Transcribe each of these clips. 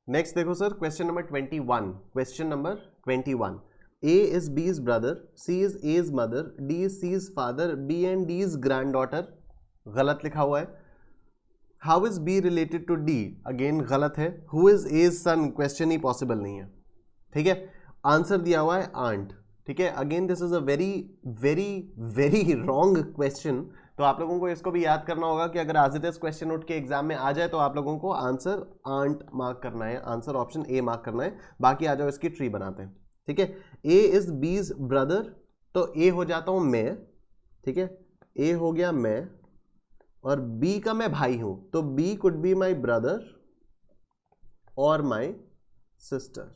Next देखो sir, question number 21। Question number 21, A is B's brother, C is A's mother, D is C's father, B and D is granddaughter। गलत लिखा हुआ है। How is B related to D? Again गलत है। Who is A's son? Question he possible नहीं है। ठीक है, आंसर दिया हुआ है आंट। ठीक है, again this is a very very very wrong question. तो आप लोगों को इसको भी याद करना होगा कि अगर एज इट इज क्वेश्चन उठ के एग्जाम में आ जाए तो आप लोगों को आंसर आंट मार्क करना है, आंसर ऑप्शन ए मार्क करना है। बाकी आ जाओ इसकी ट्री बनाते हैं। ठीक है, ए इज बीज ब्रदर, तो ए हो जाता हूं मैं। ठीक है, ए हो गया मैं, और बी का मैं भाई हूं, तो B could be my brother और माई सिस्टर।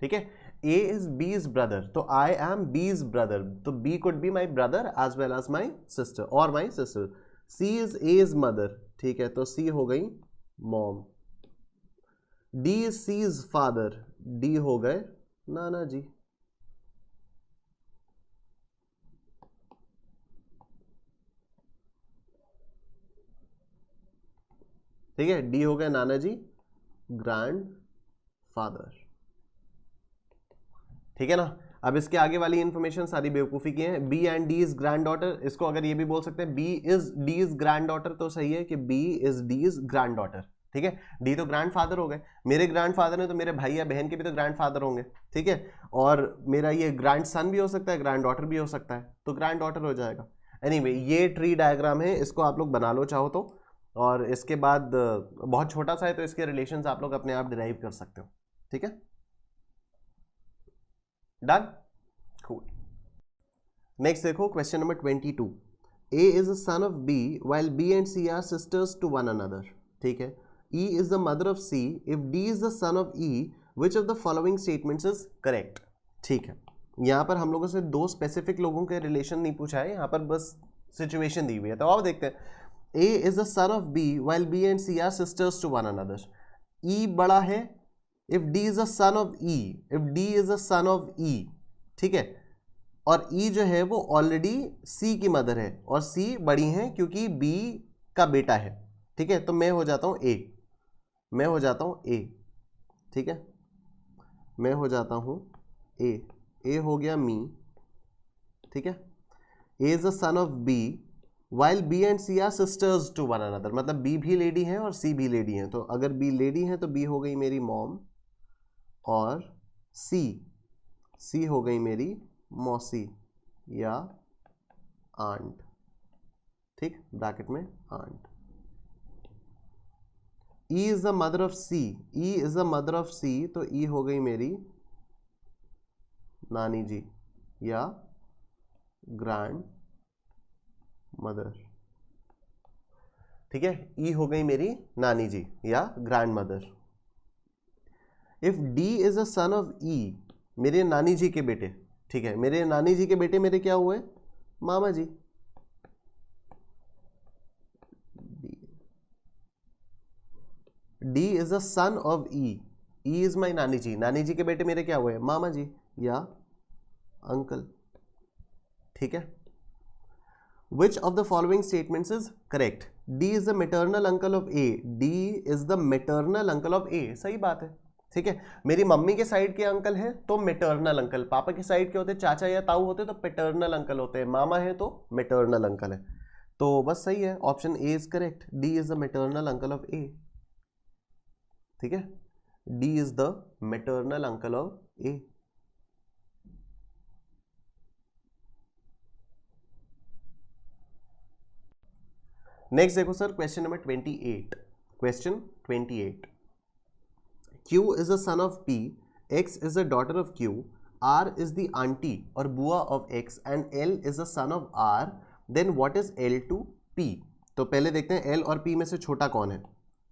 ठीक है, A is B's brother, तो I am B's brother, तो B could be my brother as well as my sister or my sister. C is A's mother, ठीक है, तो C हो गई mom. D is C's father, D हो गए नाना जी। ठीक है, D हो गए नाना जी, ग्रैंड फादर। ठीक है ना। अब इसके आगे वाली इंफॉर्मेशन सारी बेवकूफ़ी की है। B and D is granddaughter, इसको अगर ये भी बोल सकते हैं B is D is granddaughter, तो सही है कि B is D is grand daughter. ठीक है, डी तो ग्रैंड फादर हो गए, मेरे ग्रैंड फादर हैं तो मेरे भाई या बहन के भी तो ग्रैंड फादर होंगे। ठीक है, और मेरा ये ग्रैंड सन भी हो सकता है, ग्रैंड डॉटर भी हो सकता है, तो ग्रैंड डॉटर हो जाएगा। एनीवे, ये ट्री डायग्राम है, इसको आप लोग बना लो चाहो तो, और इसके बाद बहुत छोटा सा है तो इसके रिलेशंस आप लोग अपने आप डिराइव कर सकते हो। ठीक है, डन, कूल। नेक्स्ट देखो, question number 22। A is a son of B while B and C are sisters to one another। ठीक है, E is the mother of C। If D is the son of E, which of the following statements is correct? ठीक है, यहाँ पर हम लोगों से दो स्पेसिफिक लोगों के रिलेशन नहीं पूछा है, यहाँ पर बस सिचुएशन दी हुई है। तो आओ देखते हैं। A is the son of B while B and C are sisters to one another। E बड़ा है, if D is a son of E, if D is a son of E, ठीक है, और E जो है वो already C की mother है और C बड़ी है क्योंकि B का बेटा है। ठीक है, तो मैं हो जाता हूँ A, मैं हो जाता हूँ A। ठीक है, मैं हो जाता हूँ A, A हो गया मी। ठीक है, A is a son of B while B and C are sisters to one another, मतलब B भी लेडी है और C भी लेडी है, तो अगर B लेडी है तो B हो गई मेरी मॉम और C हो गई मेरी मौसी या आंट। ठीक, ब्रैकेट में aunt. E is the mother of C, E is the mother of C, तो E हो गई मेरी नानी जी या ग्रैंड मदर। ठीक है, E हो गई मेरी नानी जी या grand mother. If D is a son of E, मेरे नानी जी के बेटे, ठीक है, मेरे नानी जी के बेटे मेरे क्या हुए, मामा जी। D is a son of E, E is my नानी जी, नानी जी के बेटे मेरे क्या हुए, मामा जी या अंकल। ठीक है, which of the following statements is correct? D is the maternal uncle of A, D is the maternal uncle of A, सही बात है। ठीक है, मेरी मम्मी के साइड के अंकल हैं तो मेटर्नल अंकल, पापा के साइड के होते चाचा या ताऊ होते तो पैटर्नल अंकल होते हैं, मामा है तो मेटर्नल अंकल है, तो बस सही है, option A is correct. D is the maternal uncle of A. ठीक है, D is the maternal uncle of A. Next देखो sir, question number 28। Question 28, Q is a son of P, X is a daughter of Q, R is the auntie or बुआ of X and L is a son of R, then what is L to P? तो पहले देखते हैं L और P में से छोटा कौन है।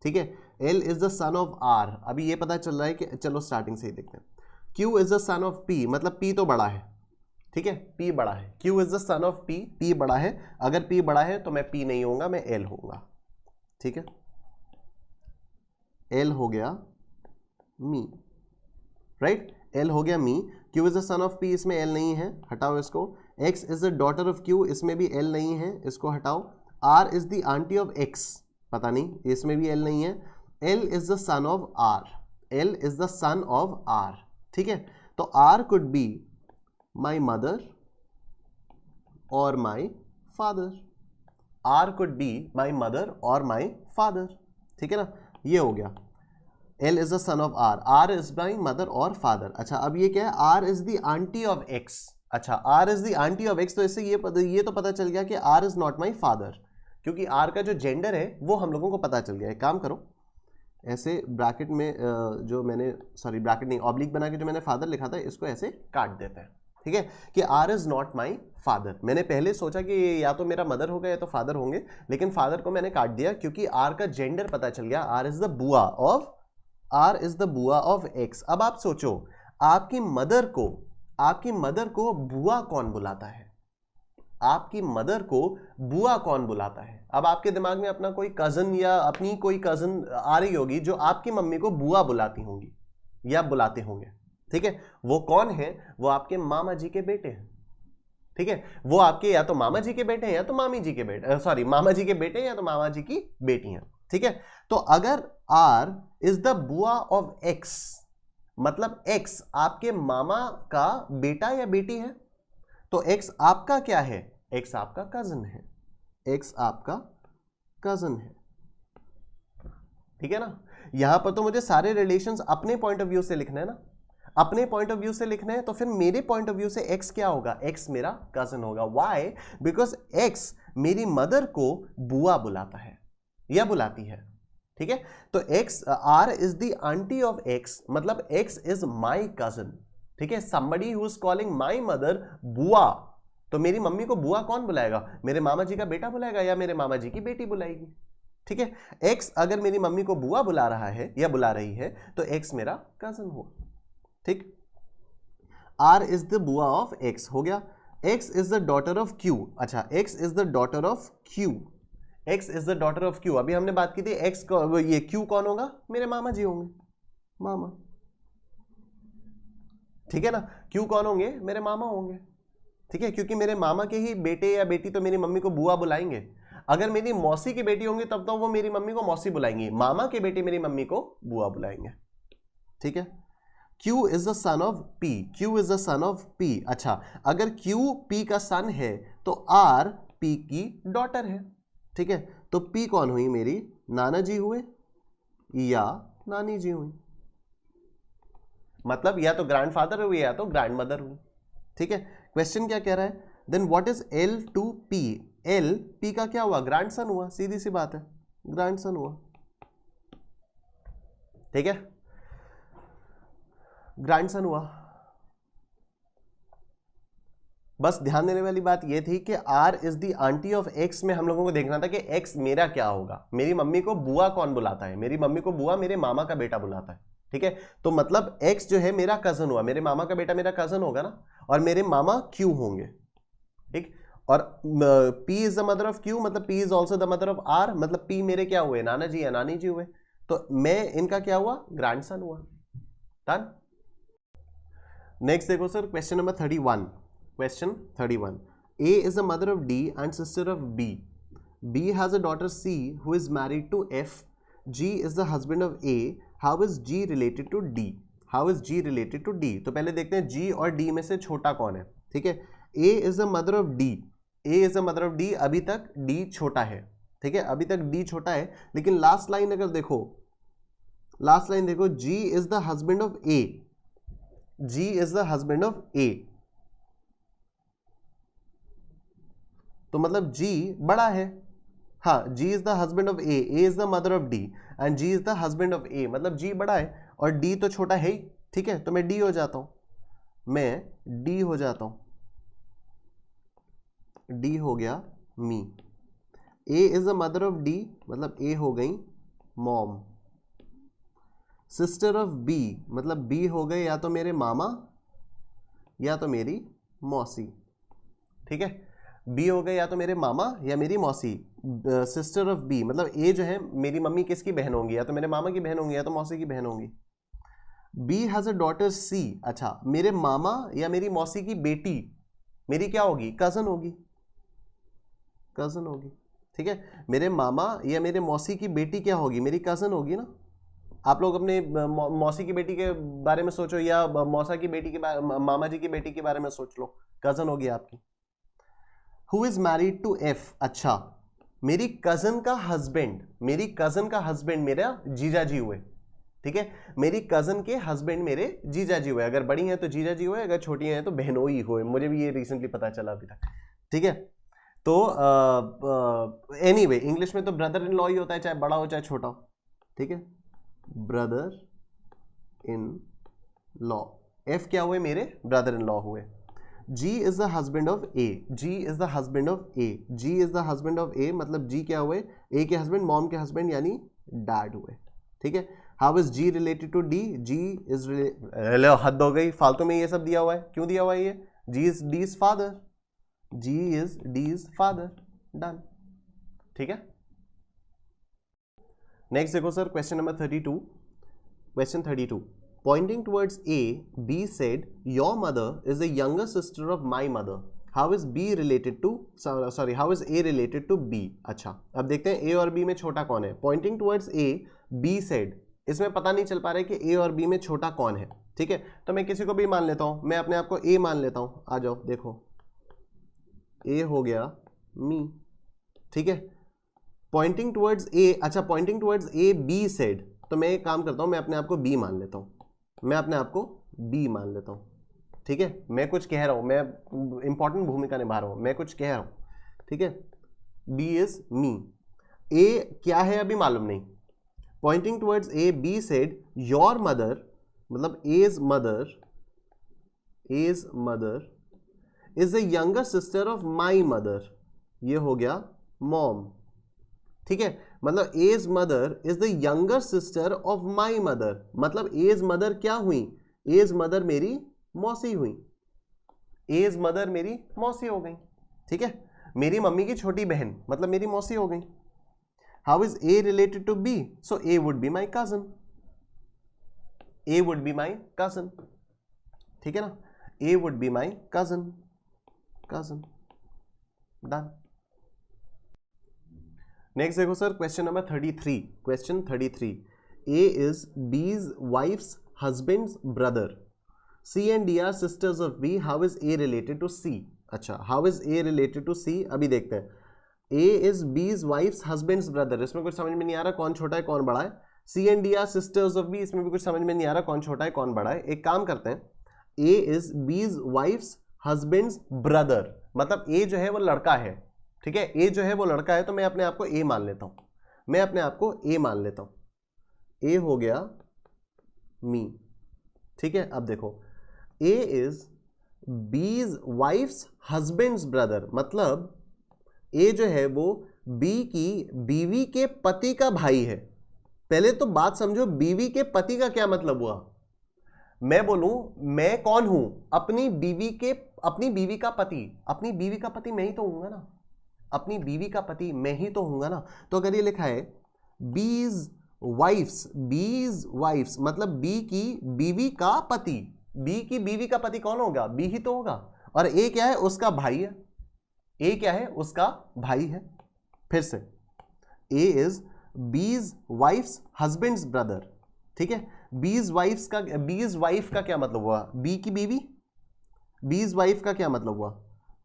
ठीक है, L is the son of R, अभी ये पता चल रहा है कि चलो स्टार्टिंग से ही देखते हैं। Q is the son of P, मतलब P तो बड़ा है। ठीक है, P बड़ा है, Q is the son of P, P बड़ा है, अगर P बड़ा है तो मैं P नहीं होऊंगा, मैं L होऊंगा। ठीक है, L हो गया मी, राइट, L हो गया मी। Q is the son of P, इसमें L नहीं है, हटाओ इसको। X is the daughter of Q, इसमें भी L नहीं है, इसको हटाओ। R is the aunty of X, पता नहीं, इसमें भी L नहीं है। L is the son of R, L is the son of R, ठीक है, तो R could be my mother or my father. R could be my mother or my father, ठीक है ना, ये हो गया. L is the son of R. R is my mother or father. अच्छा, अब ये क्या है, R is the auntie of X. अच्छा, R is the auntie of X, तो इससे ये तो पता चल गया कि R is not my father, क्योंकि R का जो जेंडर है वो हम लोगों को पता चल गया. एक काम करो, ऐसे ब्रैकेट में जो मैंने, सॉरी ब्रैकेट नहीं, ऑब्लिक बना के जो मैंने फादर लिखा था इसको ऐसे काट देते हैं, ठीक है, कि R is not my father. मैंने पहले सोचा कि या तो मेरा मदर होगा या तो फादर होंगे, लेकिन फादर को मैंने काट दिया क्योंकि R का जेंडर पता चल गया. R is the बुआ ऑफ X. अब आप सोचो, आपकी मदर को बुआ कौन बुलाता है? आपकी मदर को बुआ कौन बुलाता है? अब आपके दिमाग में अपना कोई कजन या अपनी कोई कजन आ रही होगी जो आपकी मम्मी को बुआ बुलाती होंगी या बुलाते होंगे, ठीक है. वो कौन है? वो आपके मामा जी के बेटे हैं, ठीक है. वो आपके या तो मामा जी के बेटे हैं या तो मामी जी के बेटे, सॉरी मामा जी के बेटे हैं या तो मामा जी की बेटी हैं, ठीक है. तो अगर R इज द बुआ ऑफ X, मतलब X आपके मामा का बेटा या बेटी है, तो X आपका क्या है? X आपका कजन है. X आपका कजन है, ठीक है ना. यहां पर तो मुझे सारे रिलेशंस अपने पॉइंट ऑफ व्यू से लिखना है ना, अपने पॉइंट ऑफ व्यू से लिखना है, तो फिर मेरे पॉइंट ऑफ व्यू से X क्या होगा? X मेरा कजन होगा. Why? बिकॉज X मेरी मदर को बुआ बुलाता है या बुलाती है, ठीक है. तो R is the aunty of X, मतलब X इज माई कजन, ठीक है. somebody who is calling my mother बुआ, तो मेरी मम्मी को बुआ कौन बुलाएगा? मेरे मामा जी का बेटा बुलाएगा या मेरे मामा जी की बेटी बुलाएगी, ठीक है. X अगर मेरी मम्मी को बुआ बुला रहा है या बुला रही है तो X मेरा कजन हुआ, ठीक. R इज द बुआ ऑफ X हो गया. X is the daughter of Q. अच्छा, X is the daughter of Q. X is the daughter of Q. अभी हमने बात की थी X को, ये Q कौन होगा? मेरे मामा जी होंगे, मामा, ठीक है ना. Q कौन होंगे? मेरे मामा होंगे, ठीक है, क्योंकि मेरे मामा के ही बेटे या बेटी तो मेरी मम्मी को बुआ बुलाएंगे. अगर मेरी मौसी की बेटी होंगी तब तो वो मेरी मम्मी को मौसी बुलाएंगी, मामा के बेटे मेरी मम्मी को बुआ बुलाएंगे, ठीक है. Q is the son of P. Q is the son of P. अच्छा, अगर Q P का सन है तो R P की डॉटर है, ठीक है. तो P कौन हुई? मेरी नाना जी हुए या नानी जी हुई, मतलब या तो ग्रैंडफादर हुए या तो ग्रैंडमदर हुई, ठीक है. क्वेश्चन क्या कह रहा है? Then what is L to P? L P का क्या हुआ? ग्रैंडसन हुआ, सीधी सी बात है, ग्रैंडसन हुआ, ठीक है, ग्रैंडसन हुआ. बस ध्यान देने वाली बात यह थी कि R is the aunty of X में हम लोगों को देखना था कि X मेरा क्या होगा. मेरी मम्मी को बुआ कौन बुलाता है? मेरी मम्मी को बुआ मेरे मामा का बेटा बुलाता है, ठीक है. तो मतलब X जो है मेरा कजन हुआ, मेरे मामा का बेटा मेरा कजन होगा ना, और मेरे मामा Q होंगे, ठीक. और P is the mother of Q, मतलब P is also the mother of R, मतलब P मेरे क्या हुए? नाना जी या नानी जी हुए, तो मैं इनका क्या हुआ? ग्रैंडसन हुआ. डन. नेक्स्ट देखो sir, question number 31. Question 31. A is the mother of D and sister of B. B has a daughter C who is married to F. G is the husband of A. How is G related to D? How is G related to D? तो पहले देखते हैं G और D में से छोटा कौन है, ठीक है. A is the mother of D. A is the mother of D. अभी तक D छोटा है, ठीक है, अभी तक D छोटा है, लेकिन लास्ट लाइन अगर देखो, लास्ट लाइन देखो, G is the husband of A. G is the husband of A. तो मतलब G बड़ा है. हाँ, G is the husband of A. A is the mother of D and G is the husband of A. मतलब G बड़ा है और D तो छोटा है ही, ठीक है. तो मैं D हो जाता हूं, मैं D हो जाता हूं, D हो गया मी. A is the mother of D, मतलब A हो गई मॉम. सिस्टर ऑफ B, मतलब B हो गए या तो मेरे मामा या तो मेरी मौसी, ठीक है. B हो गए या तो मेरे मामा या मेरी मौसी. सिस्टर ऑफ B, मतलब A जो है मेरी मम्मी किसकी बहन होंगी? या तो मेरे मामा की बहन होंगी या तो मौसी की बहन होंगी. B has a daughter C. अच्छा, मेरे मामा या मेरी मौसी की बेटी मेरी क्या होगी? कजन होगी, कजन होगी, ठीक है. मेरे मामा या मेरे मौसी की बेटी क्या होगी? मेरी कजन होगी ना, आप लोग अपने मौसी की बेटी के बारे में सोचो, या मौसा की बेटी के मामा जी की बेटी के बारे में सोच लो, कजन होगी आपकी। Who is married to F, अच्छा मेरी कजन का हस्बैंड मेरा जीजा जी हुए, ठीक है, मेरी कजन के हस्बैंड मेरे जीजा जी हुए, अगर बड़ी हैं तो जीजा जी हुए, अगर छोटी हैं तो बहनोई हुए, मुझे भी ये रिसेंटली पता चला अभी तक, ठीक है। तो एनीवे इंग्लिश में तो ब्रदर इन लॉ ही होता है, चाहे बड़ा हो चाहे छोटा हो, ठीक है, ब्रदर इन लॉ, एफ क्या हुए, मेरे ब्रदर इन लॉ हुए। G is the husband of A, G is the husband of A, G is the husband of A, मतलब G क्या हुए, A के हस्बैंड, मॉम के हस्बैंड यानी डैड हुए, ठीक है। How is G related to D? G is हद हो गई, फालतू में ये सब दिया हुआ है, क्यों दिया हुआ है ये, G is D's father, G is D's father, done, ठीक है। नेक्स्ट देखो sir, question number 32, question 32, pointing towards A, B said, your mother is the younger sister of my mother. How is B related to, sorry, how is A related to B? अच्छा, अब देखते हैं A और B में छोटा कौन है। Pointing towards A, B said, इसमें पता नहीं चल पा रहा है कि A और B में छोटा कौन है, ठीक है, तो मैं किसी को भी मान लेता हूं, मैं अपने आप को A मान लेता हूं, आ जाओ देखो, A हो गया मी, ठीक है। Pointing towards A, अच्छा pointing towards A, B said, तो मैं एक काम करता हूं, मैं अपने आप को B मान लेता हूं, मैं अपने आप को बी मान लेता हूं, ठीक है, मैं कुछ कह रहा हूं, मैं इंपॉर्टेंट भूमिका निभा रहा हूं, मैं कुछ कह रहा हूं, ठीक है, बी इज मी, ए क्या है अभी मालूम नहीं। Pointing towards A, B said your mother, मतलब A's mother is the younger sister of my mother, ये हो गया मॉम, ठीक है, मतलब A's mother is the younger sister of my mother, मतलब एज मदर क्या हुई, एज मदर मेरी मौसी हुई, एज मदर मेरी मौसी हो गई, ठीक है, मेरी मम्मी की छोटी बहन मतलब मेरी मौसी हो गई। How is A related to B, so A would be my cousin, A would be my cousin, ठीक है ना, A would be my cousin, done. Next देखो sir, question number 33, question 33, A is B's wife's husband's brother, C and D are sisters of B, how is A related to C, अच्छा how is A related to C, अभी देखते हैं। A is B's wife's husband's brother, इसमें कुछ समझ में नहीं आ रहा कौन छोटा है कौन बड़ा है। C and D are sisters of B, इसमें भी कुछ समझ में नहीं आ रहा कौन छोटा है कौन बड़ा है। एक काम करते हैं, A is B's wife's husband's brother, मतलब ए जो है वो लड़का है, ठीक है, ए जो है वो लड़का है, तो मैं अपने आप को ए मान लेता हूं, मैं अपने आप को ए मान लेता हूं, ए हो गया मी, ठीक है। अब देखो, ए is B's wife's husband's brother, मतलब ए जो है वो बी की बीवी के पति का भाई है। पहले तो बात समझो, बीवी के पति का क्या मतलब हुआ, मैं बोलूं मैं कौन हूं, अपनी बीवी का पति, अपनी बीवी का पति मैं ही तो हूंगा ना, अपनी बीवी का पति मैं ही तो हूंगा ना। तो अगर ये लिखा है बीज वाइफ्स मतलब बी की बीवी का पति, बी की बीवी का पति कौन होगा, बी ही तो होगा, और ए क्या है, उसका भाई है, ए क्या है, उसका भाई है। फिर से, ए is B's wife's husband's brother, ठीक है, बीज वाइफ का क्या मतलब हुआ, बी की बीवी, बीज वाइफ का क्या मतलब हुआ,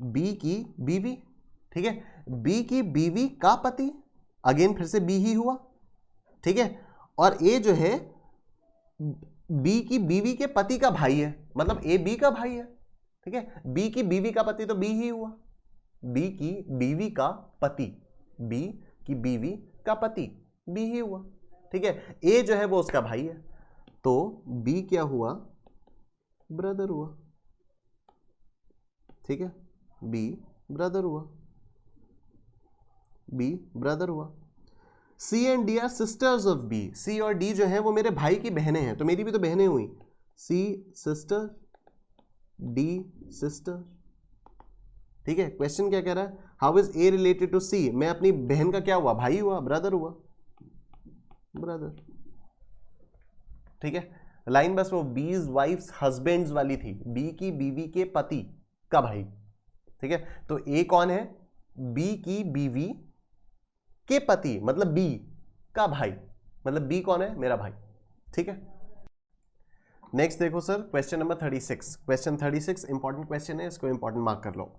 बी की बीवी, ठीक है, बी की बीवी का पति, अगेन फिर से बी ही हुआ, ठीक है, और ए जो है बी की बीवी के पति का भाई है, मतलब ए बी का भाई है, ठीक है, बी की बीवी का पति तो बी ही हुआ, बी की बीवी का पति, बी की बीवी का पति बी ही हुआ, ठीक है, ए जो है वो उसका भाई है, तो बी क्या हुआ, ब्रदर हुआ, ठीक है, बी ब्रदर हुआ, बी ब्रदर हुआ। C and D are sisters of B, C और डी जो है वो मेरे भाई की बहनें हैं, तो मेरी भी तो बहनें हुई, सी सिस्टर डी सिस्टर, ठीक है। क्वेश्चन क्या कह रहा है, how is A related to C, मैं अपनी बहन का क्या हुआ, भाई हुआ, ब्रदर हुआ, ब्रदर, ठीक है। लाइन बस वो बीज वाइफ्स हस्बैंड्स वाली थी, बी की बीवी के पति का भाई, ठीक है, तो ए कौन है, बी की बीवी के पति मतलब बी का भाई, मतलब बी कौन है, मेरा भाई, ठीक है, नेक्स्ट देखो sir, question number 36। Question 36 important question है, इसको इंपॉर्टेंट मार्क कर लो।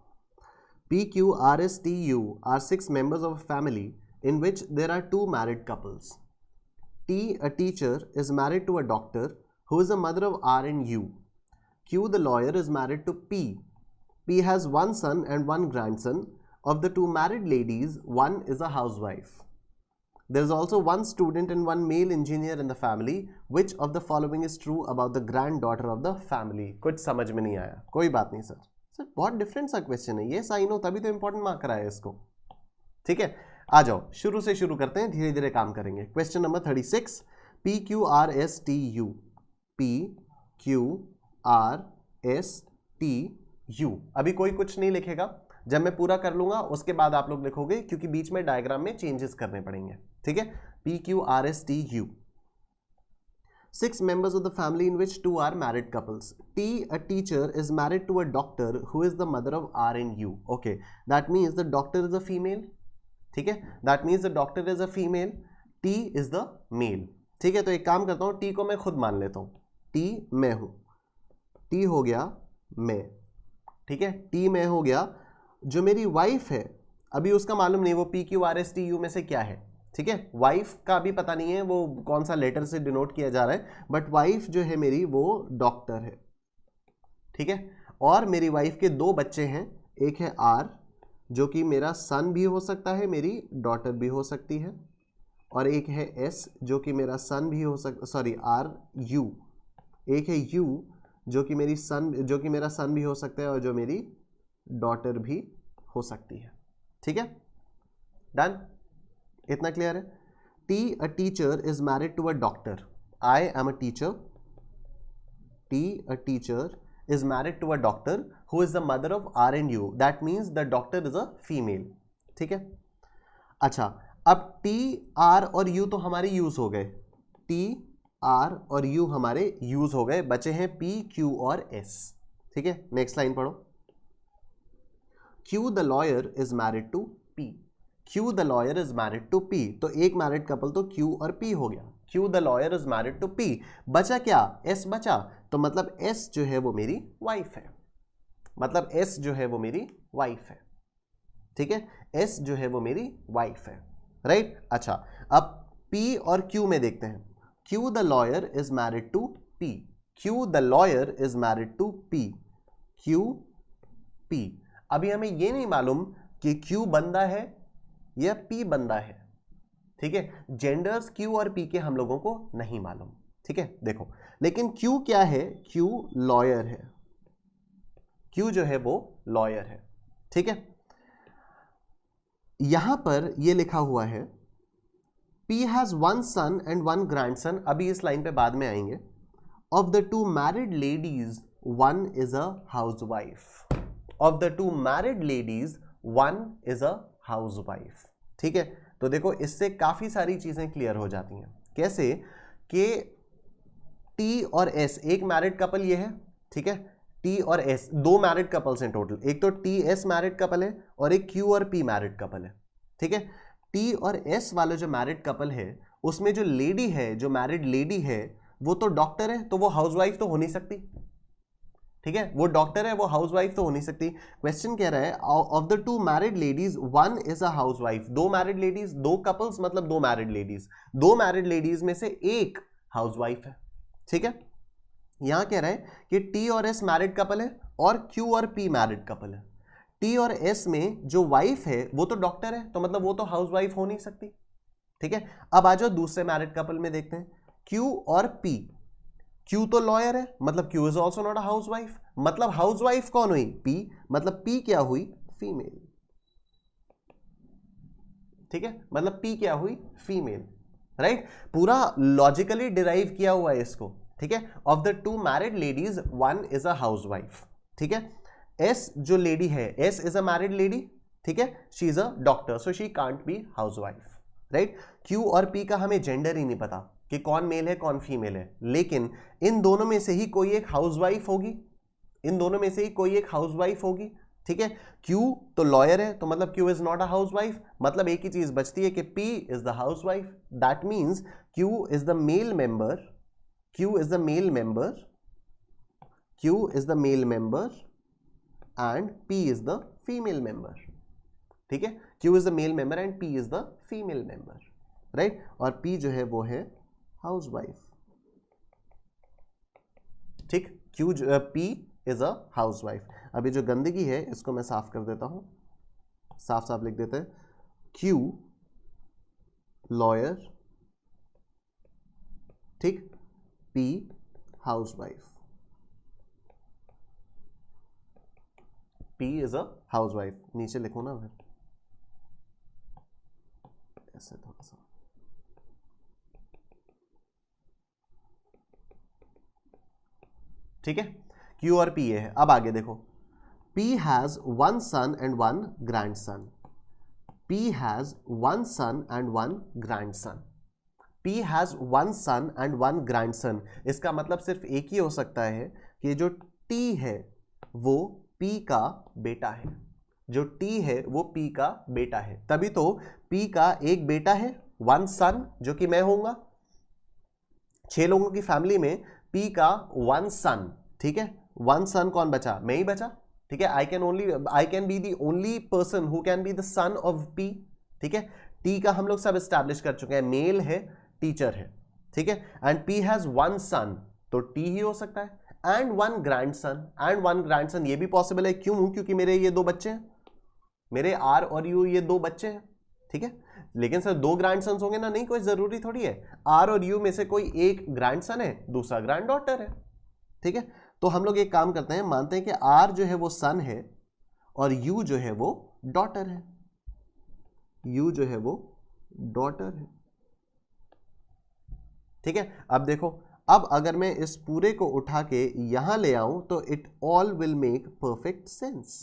P, Q, R, S, T, U are 6 members of a family in which there are 2 married couples. T, a teacher, is married to a doctor who is the mother of R and U. Q, the lawyer, is married to P. P has 1 son and 1 grandson. Of the 2 married ladies, one is a housewife. There is also 1 student and 1 male engineer in the family. Which of the following is true about the granddaughter of the family? कुछ समझ में नहीं आया, कोई बात नहीं sir, बहुत different सा क्वेश्चन है ये, साइन हो तभी तो इंपॉर्टेंट मार्क कराया इसको। ठीक है, आ जाओ शुरू से शुरू करते हैं, धीरे धीरे काम करेंगे। Question number 36, P, Q, R, S, T, U। P, Q, R, S, T, U। अभी कोई कुछ नहीं लिखेगा, जब मैं पूरा कर लूंगा उसके बाद आप लोग लिखोगे, क्योंकि बीच में डायग्राम में चेंजेस करने पड़ेंगे। ठीक है, P, Q, R, S, T, U। 6 members of the family in which 2 are married couples. T, a teacher, is married to a doctor who is the mother of R and U. Okay, that means the doctor is a female. ठीक है, that means the doctor is a female. T is the male. ठीक है, तो एक काम करता हूँ, T को मैं खुद मान लेता हूँ। T मैं हूँ, T हो गया मैं। ठीक है, T मैं हो गया। जो मेरी वाइफ है अभी उसका मालूम नहीं वो P, Q, R, S, T, U में से क्या है। ठीक है, वाइफ का भी पता नहीं है वो कौन सा लेटर से डिनोट किया जा रहा है, बट वाइफ जो है मेरी वो डॉक्टर है। ठीक है, और मेरी वाइफ के 2 बच्चे हैं, एक है आर जो कि मेरा सन भी हो सकता है, मेरी डॉटर भी हो सकती है, और एक है एस जो कि मेरा सन भी हो सकता, सॉरी आर यू, एक है यू जो कि मेरी सन, जो कि मेरा सन भी हो सकता है और जो मेरी डॉटर भी हो सकती है। ठीक है, डन, इतना क्लियर है। T, a teacher, is married to a doctor. I am a teacher. T, a teacher, is married to a doctor who is the mother of R and U. That means the doctor is a female. ठीक है, अच्छा, अब T, R और U तो हमारे use हो गए, T, R और U हमारे यूज हो गए, बचे हैं P, Q और S। ठीक है, नेक्स्ट लाइन पढ़ो। Q, the lawyer, is married to P. Q, the lawyer, is married to P. तो एक मैरिड कपल तो Q और P हो गया। Q, the lawyer, is married to P. बचा क्या? S बचा, तो मतलब S जो है वो मेरी वाइफ है, मतलब S जो है वो मेरी वाइफ है। ठीक है, S जो है वो मेरी वाइफ है, राइट। अच्छा, अब P और Q में देखते हैं। Q, the lawyer, is married to P. Q, the lawyer, is married to P. Q, P। अभी हमें ये नहीं मालूम कि Q बंदा है या P बंदा है। ठीक है, जेंडर्स Q और P के हम लोगों को नहीं मालूम। ठीक है, देखो, लेकिन Q क्या है? Q लॉयर है, Q जो है वो लॉयर है। ठीक है, यहां पर ये लिखा हुआ है P has 1 son and 1 grandson। अभी इस लाइन पे बाद में आएंगे। Of the 2 married ladies, 1 is a housewife. Of the 2 married ladies, 1 is a housewife। ठीक है, तो देखो इससे काफी सारी चीजें क्लियर हो जाती हैं। कैसे कि T और S एक मैरिड कपल ये है। ठीक है, T और S 2 मैरिड कपल्स हैं टोटल, एक तो TS मैरिड कपल है और एक Q और P मैरिड कपल है। ठीक है, T और S वाले जो मैरिड कपल है उसमें जो लेडी है, जो मैरिड लेडी है वो तो डॉक्टर है, तो वो हाउसवाइफ तो हो नहीं सकती। ठीक है, वो डॉक्टर है, वो हाउसवाइफ तो हो नहीं सकती। क्वेश्चन कह रहा है of the 2 married ladies 1 is a housewife. 2 married ladies, 2 couples मतलब 2 मैरिड लेडीज, 2 मैरिड लेडीज में से एक हाउसवाइफ है। ठीक है, यहां कह रहा है कि T और S मैरिड कपल है और Q और P मैरिड कपल है। T और S में जो वाइफ है वो तो डॉक्टर है, तो मतलब वो तो हाउसवाइफ हो नहीं सकती। ठीक है, अब आ जाओ दूसरे मैरिड कपल में देखते हैं, Q और P। Q तो लॉयर है, मतलब Q is also not a housewife, मतलब हाउसवाइफ कौन हुई? P, मतलब P क्या हुई? फीमेल। ठीक है, मतलब P क्या हुई? Female, right. पूरा लॉजिकली डिराइव किया हुआ है इसको। ठीक है, of the 2 married ladies 1 is a housewife. ठीक है, S जो लेडी है, S is a married lady. ठीक है, she is a doctor, so she can't be housewife, right. Q और P का हमें जेंडर ही नहीं पता कि कौन मेल है कौन फीमेल है, लेकिन इन दोनों में से ही कोई एक हाउसवाइफ होगी, इन दोनों में से ही कोई एक हाउसवाइफ होगी। ठीक है, Q तो लॉयर है, तो मतलब Q is not a housewife, मतलब एक ही चीज बचती है कि P is the housewife. That means Q is the male member, Q is the male member, Q is the male member and P is the female member. ठीक है, Q is the male member and P is the female member, right? और P जो है वो है housewife. ठीक, P is a housewife. अभी जो गंदगी है इसको मैं साफ कर देता हूं, साफ साफ लिख देते हैं. Q लॉयर, ठीक, P housewife. P is a housewife. नीचे लिखो ना फिर ऐसे थोड़ा सा. ठीक है, Q और P है. अब आगे देखो, P has one son and one grandson. P has one son and one grandson. P has one son and one grandson. इसका मतलब सिर्फ एक ही हो सकता है कि जो T है वो P का बेटा है. जो T है वो P का बेटा है. तभी तो P का एक बेटा है, वन सन, जो कि मैं होऊंगा. 6 लोगों की फैमिली में P का वन सन. ठीक है, वन सन कौन बचा? मैं ही बचा. ठीक है, I can be the only person who can be the son of P. ठीक है, T का हम लोग सब एस्टैब्लिश कर चुके हैं, मेल है, टीचर है. ठीक है, एंड P हैज वन सन, तो T ही हो सकता है. एंड वन ग्रैंडसन, ये भी पॉसिबल है. क्यों? क्योंकि मेरे ये 2 बच्चे हैं, मेरे R और U ये 2 बच्चे हैं. ठीक है, लेकिन सर 2 ग्रैंडसन्स होंगे ना? नहीं, कोई जरूरी थोड़ी है. R और U में से कोई एक ग्रैंडसन है, दूसरा ग्रैंड डॉटर है. ठीक है, तो हम लोग एक काम करते हैं, मानते हैं कि R जो है वो सन है और U जो है वो डॉटर है. U जो है वो डॉटर है. ठीक है, अब देखो, अब अगर मैं इस पूरे को उठा के यहां ले आऊं तो it all will make perfect sense.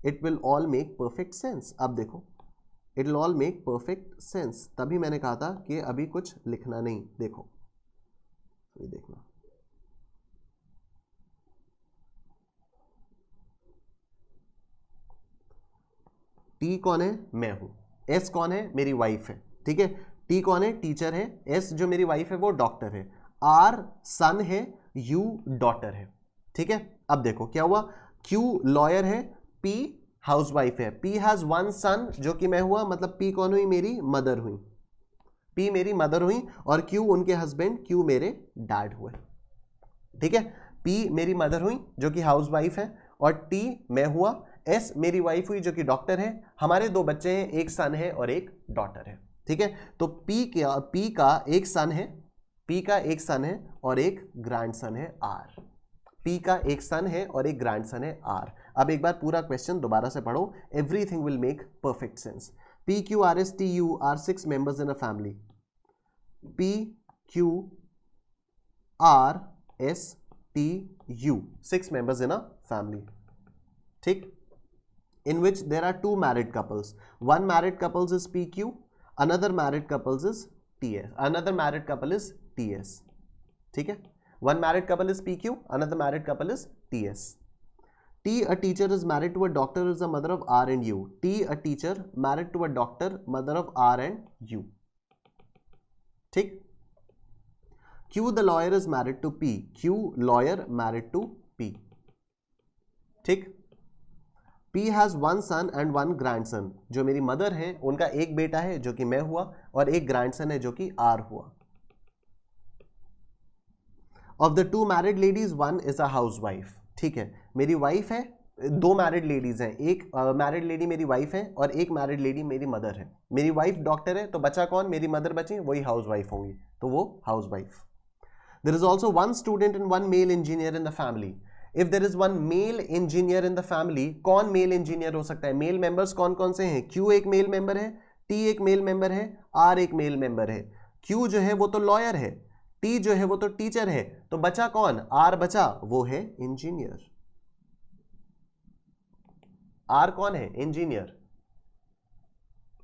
It will all make perfect sense. अब देखो, it will all make perfect sense. तभी मैंने कहा था कि अभी कुछ लिखना नहीं. देखो, ये देखना, T कौन है? मैं हूं. S कौन है? मेरी वाइफ है. ठीक है, T कौन है? टीचर है. S जो मेरी वाइफ है वो डॉक्टर है. R सन है, U डॉटर है. ठीक है, अब देखो क्या हुआ. Q लॉयर है, P हाउसवाइफ है. P हैज वन सन, जो कि मैं हुआ, मतलब P कौन हुई? मेरी मदर हुई. P मेरी मदर हुई और Q उनके हस्बैंड, Q मेरे डैड हुए. ठीक है, P मेरी मदर हुई जो कि हाउसवाइफ है और T मैं हुआ. S मेरी वाइफ हुई जो कि डॉक्टर है. हमारे 2 बच्चे हैं, एक सन है और एक डॉटर है. ठीक है, तो P का एक सन है, P का एक सन है और एक ग्रैंडसन है R. P का एक सन है और एक ग्रैंडसन है R. अब एक बार पूरा क्वेश्चन दोबारा से पढ़ो. Everything will make perfect sense. P Q R S T U are 6 members in a family. P Q R S T U 6 members in a family. ठीक, in which there are 2 married couples. One married couple is PQ, another married couple is TS. Another married couple is TS. ठीक है, one married couple is PQ, another married couple is TS. T, a teacher, is married to a doctor, is the mother of R and U. T, a teacher, married to a doctor, mother of R and U. ठीक, Q, the lawyer, is married to P. Q lawyer married to P. ठीक, P has one son and one grandson. जो मेरी mother है उनका एक बेटा है जो कि मैं हुआ और एक ग्रैंडसन है जो कि R हुआ. Of the 2 married ladies one is a housewife. ठीक है, मेरी वाइफ है, 2 मैरिड लेडीज हैं. एक मैरिड लेडी मेरी वाइफ है और एक मैरिड लेडी मेरी मदर है. मेरी वाइफ डॉक्टर है, तो बचा कौन? मेरी मदर बची, वही हाउसवाइफ होंगी, तो वो housewife. There is also one student and one male engineer in the family. If there is one male engineer in the family, कौन मेल इंजीनियर हो सकता है? मेल मेंबर्स कौन कौन से हैं? Q एक मेल मेंबर है, T एक मेल मेंबर है, R एक मेल मेंबर है. Q जो है वो तो लॉयर है, T जो है वो तो टीचर है, तो बचा कौन? R बचा, वो है इंजीनियर. R कौन है? Engineer,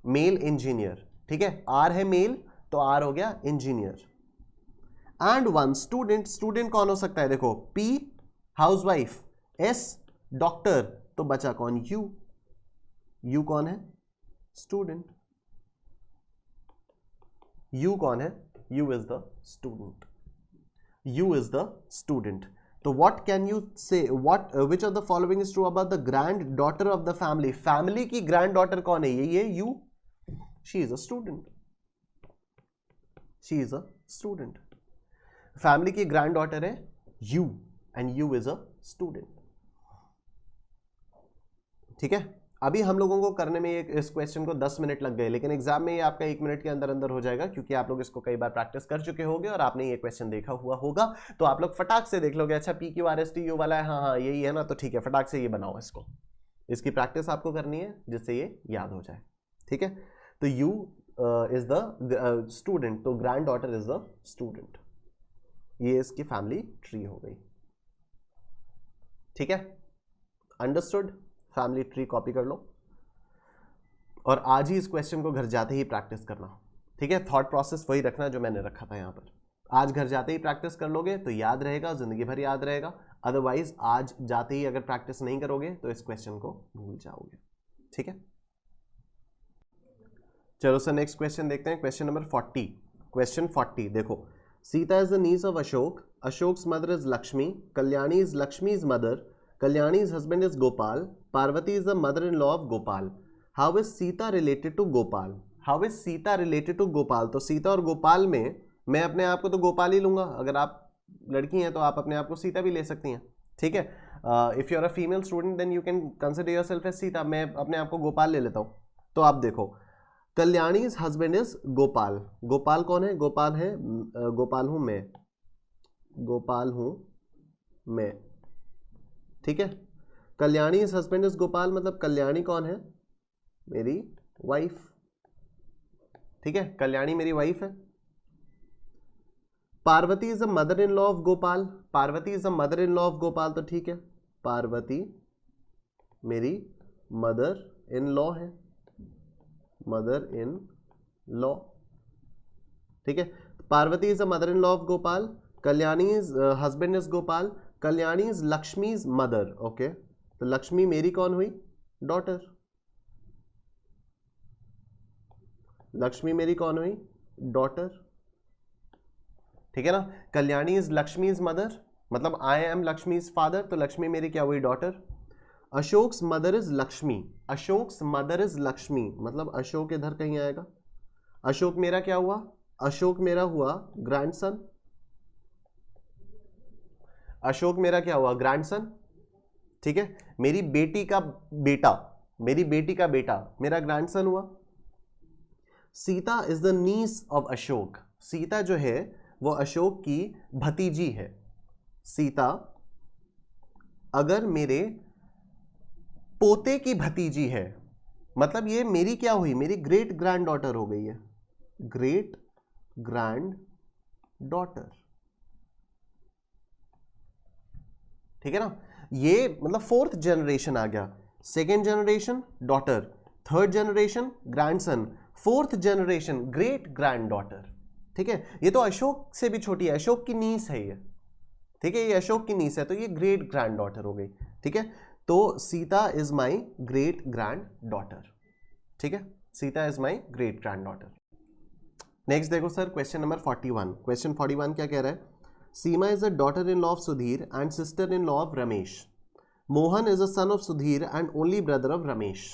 male engineer. ठीक है, R है मेल, तो R हो गया engineer. And one student, student कौन हो सकता है? देखो, P हाउसवाइफ, S डॉक्टर, तो बचा कौन? U. U कौन है? स्टूडेंट. U कौन है? U is the student. You is the student. तो व्हाट कैन यू से, what which of the following is true about the grand daughter of the family. Family की ग्रैंड डॉटर कौन है? यही है you. She is a student. She is a student. Family की grand daughter है you and you is a student. ठीक है. अभी हम लोगों को करने में इस क्वेश्चन को 10 मिनट लग गए, लेकिन एग्जाम में ये आपका 1 मिनट के अंदर अंदर हो जाएगा, क्योंकि आप लोग इसको कई बार प्रैक्टिस कर चुके होंगे और आपने ये क्वेश्चन देखा हुआ होगा. तो आप लोग फटाक से देख लोगे, अच्छा PQRST वाला है, हाँ हाँ यही है ना, तो ठीक है फटाक से ये बनाओ इसको. इसकी प्रैक्टिस आपको करनी है जिससे ये याद हो जाए. ठीक है. तो यू इज द स्टूडेंट, तो grand daughter is the student. ये इसकी फैमिली ट्री हो गई. ठीक है. अंडरस्टूड. फैमिली ट्री कॉपी कर लो और आज ही इस क्वेश्चन को घर जाते ही प्रैक्टिस करना. ठीक है. थॉट प्रोसेस वही रखना जो मैंने रखा था यहां पर. आज घर जाते ही प्रैक्टिस कर लोगे तो याद रहेगा, जिंदगी भर याद रहेगा. अदरवाइज आज जाते ही अगर प्रैक्टिस नहीं करोगे तो इस क्वेश्चन को भूल जाओगे. ठीक है. चलो सर नेक्स्ट क्वेश्चन देखते हैं. Question number 40. क्वेश्चन 40 देखो. Sita is the niece of Ashok. Ashok's mother is Lakshmi. Kalyani is Lakshmi's mother. Kalyani's husband is Gopal. Parvati is the mother-in-law of Gopal. How is Sita related to Gopal? How is Sita related to Gopal? तो सीता और गोपाल में मैं अपने आप को तो गोपाल ही लूंगा. अगर आप लड़की हैं तो आप अपने आप को सीता भी ले सकती हैं. ठीक है. If you are a female student then you can consider yourself as Sita. मैं अपने आप को गोपाल ले लेता हूं. तो आप देखो, कल्याणीज हस्बैंड इज गोपाल. गोपाल कौन है? गोपाल है, गोपाल हूं मैं. गोपाल हूं मैं. ठीक है. Kalyani is husband is Gopal, मतलब कल्याणी कौन है? मेरी वाइफ. ठीक है. कल्याणी मेरी वाइफ है. Parvati is the mother in law of Gopal. Parvati is the mother in law of Gopal, तो ठीक है. पार्वती मेरी मदर इन लॉ है. Mother in law. ठीक है. Parvati is the mother in law of Gopal. Kalyani is husband is Gopal. Kalyani is Lakshmi's mother. Okay. तो लक्ष्मी मेरी कौन हुई? डॉटर. लक्ष्मी मेरी कौन हुई? डॉटर. ठीक है ना. कल्याणी इज लक्ष्मीज मदर, मतलब आई एम लक्ष्मीज फादर, तो लक्ष्मी मेरी क्या हुई? Daughter. Ashok's mother is Lakshmi. Ashok's mother is Lakshmi, मतलब अशोक इधर कहीं आएगा. अशोक मेरा क्या हुआ? अशोक मेरा हुआ ग्रैंडसन. अशोक मेरा क्या हुआ? ग्रैंडसन. ठीक है. मेरी बेटी का बेटा, मेरी बेटी का बेटा मेरा ग्रैंडसन हुआ. Sita is the niece of Ashok. Sita जो है वो अशोक की भतीजी है. सीता अगर मेरे पोते की भतीजी है, मतलब ये मेरी क्या हुई? मेरी ग्रेट ग्रैंड डॉटर हो गई है. Great grand daughter. ठीक है ना. ये मतलब 4th जनरेशन आ गया. 2nd generation daughter, 3rd generation grandson, 4th generation great grand daughter. ठीक है. ये तो अशोक से भी छोटी है, अशोक की नीस है ये. ठीक है. ये अशोक की नीस है, तो ये ग्रेट ग्रैंड डॉटर हो गई. ठीक है. तो Sita is my great grand daughter. ठीक है. Sita is my great grand daughter. Next देखो सर, क्वेश्चन नंबर 41. क्वेश्चन 41 क्या कह रहा है? Seema is a daughter in law of Sudhir and sister in law of Ramesh. Mohan is a son of Sudhir and only brother of Ramesh.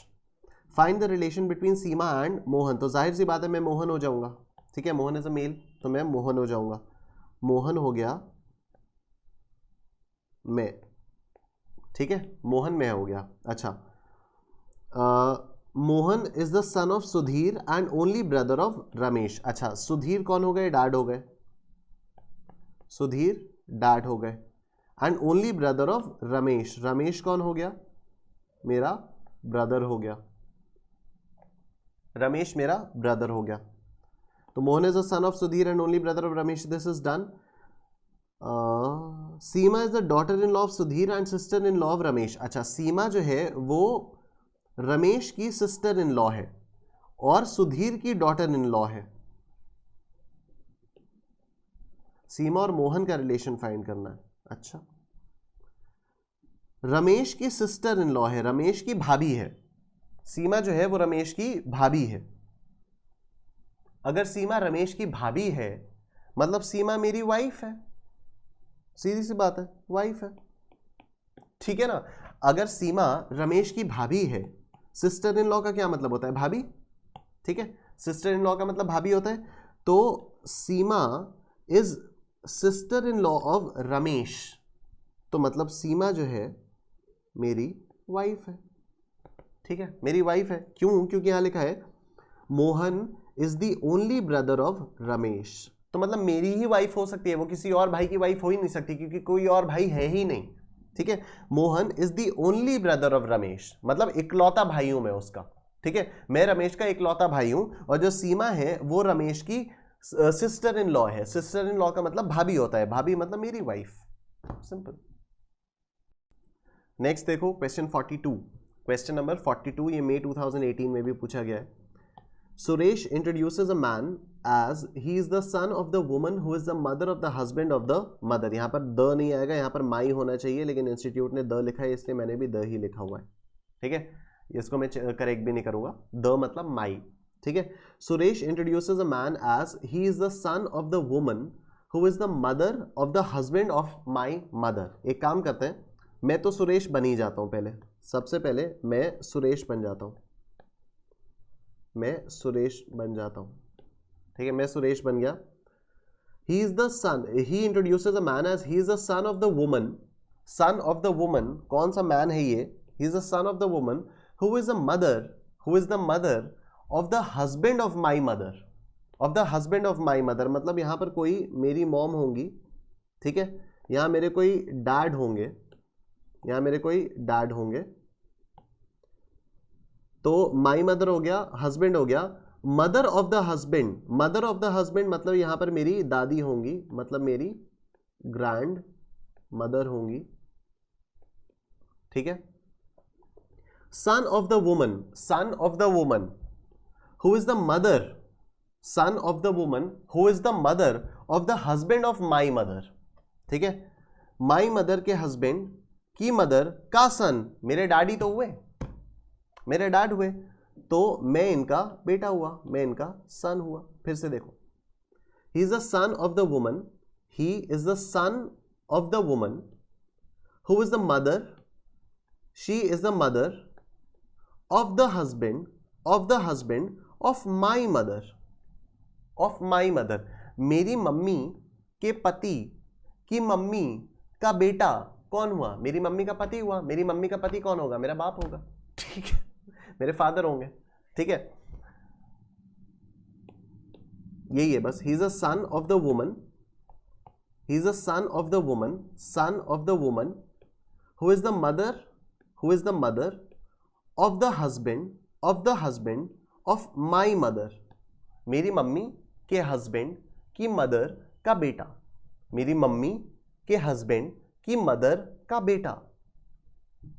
Find the relation between Seema and Mohan. तो जाहिर सी बात है मैं मोहन हो जाऊंगा. ठीक है. मोहन इज अ मेल, तो मैं मोहन हो जाऊंगा. मोहन हो गया मैं. ठीक है. मोहन मैं हो गया. अच्छा. Mohan is the son of Sudhir and only brother of Ramesh. अच्छा, सुधीर कौन हो गए? डैड हो गए. सुधीर डैड हो गए. And only brother of Ramesh. Ramesh कौन हो गया? मेरा ब्रदर हो गया. रमेश मेरा ब्रदर हो गया. तो Mohan is the son of Sudhir and only brother of Ramesh. This is done. Seema is the daughter in law of Sudhir and sister in law of Ramesh. अच्छा, सीमा जो है वो रमेश की सिस्टर इन लॉ है और सुधीर की डॉटर इन लॉ है. सीमा और मोहन का रिलेशन फाइंड करना है. अच्छा, रमेश की सिस्टर इन लॉ है, रमेश की भाभी है. सीमा जो है वो रमेश की भाभी है. अगर सीमा रमेश की भाभी है मतलब सीमा मेरी वाइफ है. सीधी सी बात है, वाइफ है, ठीक है ना। अगर सीमा रमेश की भाभी है, सिस्टर इन लॉ का क्या मतलब होता है, भाभी, ठीक है, सिस्टर इन लॉ का मतलब भाभी होता है, तो Seema is sister in law of Ramesh, तो मतलब सीमा जो है मेरी वाइफ है, ठीक है, मेरी वाइफ है। क्यों? क्योंकि यहां लिखा है Mohan is the only brother of Ramesh, तो मतलब मेरी ही वाइफ हो सकती है, वो किसी और भाई की वाइफ हो ही नहीं सकती, क्योंकि कोई और भाई है ही नहीं, ठीक है। Mohan is the only brother of Ramesh, मतलब इकलौता भाई हूं मैं उसका, ठीक है, मैं रमेश का इकलौता भाई हूं, और जो सीमा है वो रमेश की सिस्टर इन लॉ है। सिस्टर इन लॉ का मतलब भाभी होता है, भाभी मतलब मेरी वाइफ, सिंपल। नेक्स्ट देखो क्वेश्चन 42, क्वेश्चन नंबर 42, ये मई 2018 में भी पूछा गया है। Suresh introduces a man as he is the son of the woman who is the mother of the husband of the mother. यहां पर द नहीं आएगा, यहां पर माई होना चाहिए, लेकिन इंस्टीट्यूट ने द लिखा है, इसलिए मैंने भी द ही लिखा हुआ है, ठीक है, इसको मैं करेक्ट भी नहीं करूंगा, द मतलब माई, ठीक है। Suresh introduces a man as he is the son of the woman who is the mother of the husband of my mother. एक काम करते हैं, मैं तो सुरेश बन ही जाता हूं, पहले सबसे पहले मैं सुरेश बन जाता हूं, मैं सुरेश बन जाता हूं, ठीक है, मैं सुरेश बन गया। He is the son, he introduces a man as he is the son of the woman, son of the woman, कौन सा मैन है ये, he is the son of the woman who is the mother, who is the mother of the husband of my mother, of the husband of my mother, मतलब यहां पर कोई मेरी mom होंगी, ठीक है, यहां मेरे कोई डैड होंगे, यहां मेरे कोई डैड होंगे, तो माई मदर हो गया, हस्बैंड हो गया, mother of the husband, mother of the husband मतलब यहां पर मेरी दादी होंगी, मतलब मेरी ग्रैंड मदर होंगी, ठीक है। सन of the woman, son of the woman who is the mother, sun of the woman who is the mother of the husband of my mother, ठीक है, माई मदर के हस्बैंड की मदर का सन, मेरे daddy तो हुए, मेरे डैड हुए, तो मैं इनका बेटा हुआ, मैं इनका सन हुआ। फिर से देखो, ही is the son of the woman, he is the son of the woman who is the mother, she is the mother of the husband, of the husband of my mother, of my mother, मेरी mummy के पति की mummy का बेटा कौन हुआ, मेरी mummy का पति हुआ, मेरी मम्मी का पति कौन होगा, मेरा बाप होगा, ठीक है, मेरे फादर होंगे, ठीक है, यही है बस। He is a son of the woman, he is a son of the woman, son of the woman who is the mother, who is the mother of the husband, of the husband of my mother, मेरी mummy के husband की mother का बेटा, मेरी mummy के husband की mother का बेटा,